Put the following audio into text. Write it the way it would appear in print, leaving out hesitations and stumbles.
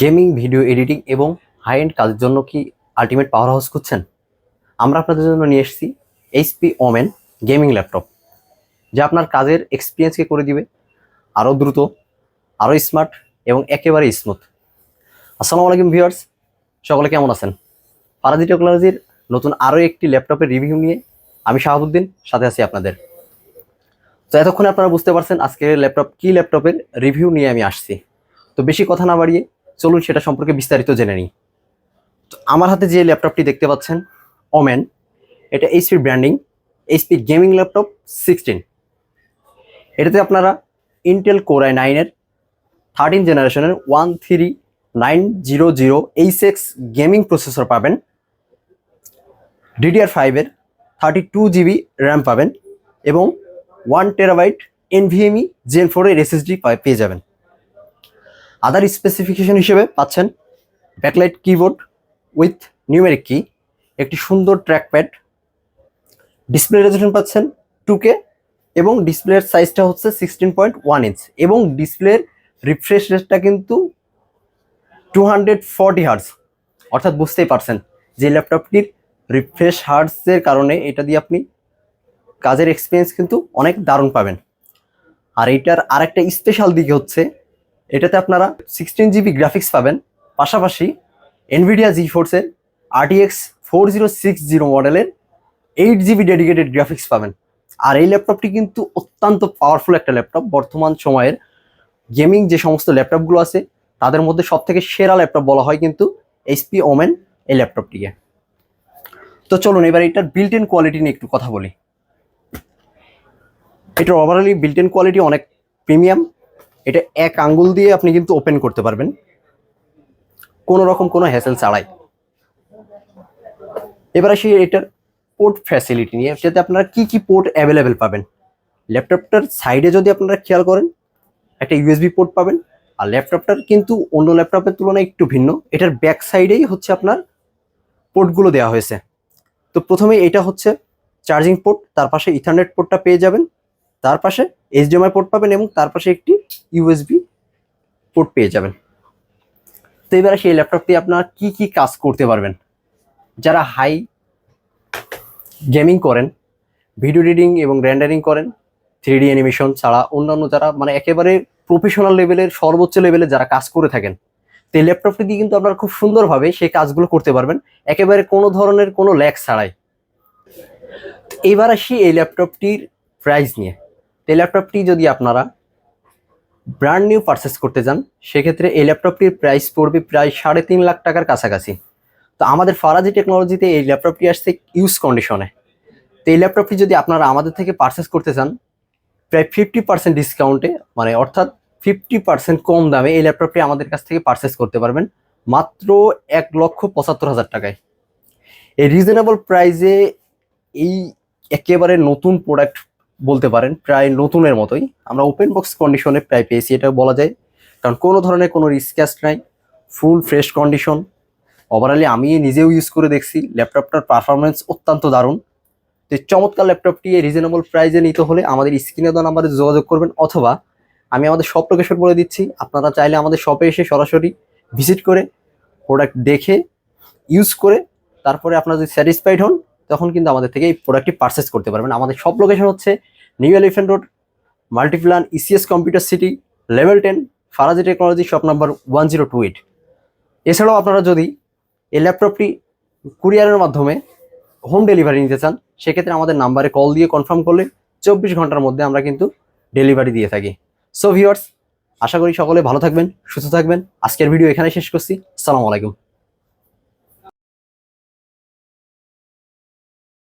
Gaming video editing এবং high end কাজের জন্য কি আলটিমেট পাওয়ার হাউস খুঁজছেন? আমরা আপনাদের জন্য নিয়ে এসেছি এইচপি ওমেন গেমিং ল্যাপটপ, যা আপনার কাজের এক্সপিরিয়েন্সকে করে দিবে আরও দ্রুত, আরও স্মার্ট এবং একেবারে স্মুথ। আসসালামু আলাইকুম ভিউয়ার্স, সকলে কেমন আছেন? ফারাজি টেকনোলজির নতুন আরও একটি ল্যাপটপের রিভিউ নিয়ে আমি শাহাবুদ্দিন সাথে আছি আপনাদের। তো এতক্ষণে আপনারা বুঝতে পারছেন আজকের ল্যাপটপের রিভিউ নিয়ে আমি আসছি। তো বেশি কথা না বাড়িয়ে চলুন সেটা সম্পর্কে বিস্তারিত জেনে নিই। তো আমার হাতে যে ল্যাপটপটি দেখতে পাচ্ছেন ওমেন, এটা এইচপির ব্র্যান্ডিং, এইচপি গেমিং ল্যাপটপ 16। এটাতে আপনারা ইন্টেল কোর i9-এর 13 জেনারেশনের 13900H গেমিং প্রসেসর পাবেন, DDR5-এর 32GB র্যাম পাবেন এবং 1TB NVMe Gen 4-এর SSD পেয়ে যাবেন। আদার স্পেসিফিকেশন হিসেবে পাচ্ছেন ব্যাকলাইট কিবোর্ড উইথ নিউমেরিক কি, একটি সুন্দর ট্র্যাকপ্যাড, ডিসপ্লে রেজোলিউশন পাচ্ছেন 2K এবং ডিসপ্লের সাইজটা হচ্ছে 16.1 ইঞ্চ এবং ডিসপ্লের রিফ্রেশ রেটটা কিন্তু 240 হার্টজ। অর্থাৎ বুঝতেই পারছেন যে ল্যাপটপটির রিফ্রেশ হার্টজের কারণে এটা দিয়ে আপনি কাজের এক্সপিরিয়েন্স কিন্তু অনেক দারুণ পাবেন। আর এইটার আরেকটা স্পেশাল দিক হচ্ছে এটাতে আপনারা 16GB গ্রাফিক্স পাবেন, পাশাপাশি এনভিডিয়া জিফোর্সের RTX 4060 মডেলের 8GB ডেডিকেটেড গ্রাফিক্স পাবেন। আর এই ল্যাপটপটি কিন্তু অত্যন্ত পাওয়ারফুল একটা ল্যাপটপ। বর্তমান সময়ের গেমিং যে সমস্ত ল্যাপটপগুলো আছে তাদের মধ্যে সবথেকে সেরা ল্যাপটপ বলা হয় কিন্তু এইচপি ওমেন এই ল্যাপটপটিকে। তো চলুন এবার এটার বিল্ট ইন কোয়ালিটি নিয়ে একটু কথা বলি। এটার ওভারঅলি বিল্ট ইন কোয়ালিটি অনেক প্রিমিয়াম। এটা এক আঙ্গুল দিয়ে আপনি কিন্তু ওপেন করতে পারবেন কোনো রকম কোনো হ্যাসেল ছাড়াই। এবার আসি এটার পোর্ট ফ্যাসিলিটি নিয়ে, যাতে আপনারা কি পোর্ট অ্যাভেলেবেল পাবেন। ল্যাপটপটার সাইডে যদি আপনারা খেয়াল করেন একটা ইউএসবি পোর্ট পাবেন, আর ল্যাপটপটার কিন্তু অন্য ল্যাপটপের তুলনায় একটু ভিন্ন। এটার ব্যাক সাইডেই হচ্ছে আপনার পোর্টগুলো দেওয়া হয়েছে। তো প্রথমে এটা হচ্ছে চার্জিং পোর্ট, তার পাশে ইথারনেট পোর্টটা পেয়ে যাবেন, তার পাশে HDMI পোর্ট পাবেন এবং তার পাশে একটি ইউএসবি পোর্ট পেয়ে যাবেন। তো এবার সেই ল্যাপটপটি আপনারা কি কাজ করতে পারবেন। যারা হাই গেমিং করেন, ভিডিও এডিটিং এবং রেন্ডারিং করেন, 3D অ্যানিমেশন ছাড়া অন্যান্য যারা মানে একেবারে প্রফেশনাল লেভেলের সর্বোচ্চ লেভেলে যারা কাজ করে থাকেন, তো এই ল্যাপটপটি দিয়ে কিন্তু আপনারা খুব সুন্দরভাবে সেই কাজগুলো করতে পারবেন একেবারে কোনো ধরনের কোনো ল্যাগ ছাড়াই। এবার আসি এই ল্যাপটপটির প্রাইস নিয়ে। এই ল্যাপটপটি যদি আপনারা ব্র্যান্ড নিউ পারচেস করতে যান সেক্ষেত্রে এই ল্যাপটপটির প্রাইস পড়বে প্রায় 3.5 লাখ টাকার কাছাকাছি। তো আমাদের ফারাজি টেকনোলজিতে এই ল্যাপটপটি আসছে ইউজ কন্ডিশনে। তো এই ল্যাপটপটি যদি আপনারা আমাদের থেকে পারচেস করতে চান প্রায় 50% ডিসকাউন্টে, মানে অর্থাৎ 50% কম দামে এই ল্যাপটপটি আমাদের কাছ থেকে পারচেস করতে পারবেন মাত্র 1,75,000 টাকায়। এই রিজনেবল প্রাইসে এই একেবারে নতুন প্রোডাক্ট বলতে পারেন, প্রায় নতুনের মতোই আমরা ওপেন বক্স কন্ডিশনে প্রায় পেয়েছি এটা বলা যায়, কারণ কোনো ধরনের কোনো রিস্ক্যাস্ট নাই, ফুল ফ্রেশ কন্ডিশন। ওভারঅলি আমি নিজেও ইউজ করে দেখছি, ল্যাপটপটার পারফরমেন্স অত্যন্ত দারুণ। তো এই চমৎকার ল্যাপটপটি রিজনেবল প্রাইসে নিতে হলে আমাদের স্ক্রিনে দেওয়া নাম্বারে যোগাযোগ করবেন, অথবা আমি আমাদের শপ লোকেশন বলে দিচ্ছি, আপনারা চাইলে আমাদের শপে এসে সরাসরি ভিজিট করে প্রোডাক্ট দেখে ইউজ করে তারপরে আপনারা যদি স্যাটিসফাইড হন তখন কিন্তু আমাদের থেকে এই প্রোডাক্টটি পারচেস করতে পারবেন। আমাদের শপ লোকেশন হচ্ছে new elephant road, Multiplan ECS computer city, level 10, Faraji technology, shop number 1028। এছাড়াও আপনারা যদি এই ল্যাপটপটি কুরিয়ারের মাধ্যমে হোম ডেলিভারি নিতে চান সেক্ষেত্রে আমাদের নাম্বারে কল দিয়ে কনফার্ম করলে 24 ঘন্টার মধ্যে আমরা কিন্তু ডেলিভারি দিয়ে থাকি। সো ভিউয়ার্স, আশা করি সকলে ভালো থাকবেন, সুস্থ থাকবেন। আজকের ভিডিও এখানে শেষ করছি। আসসালামু আলাইকুম।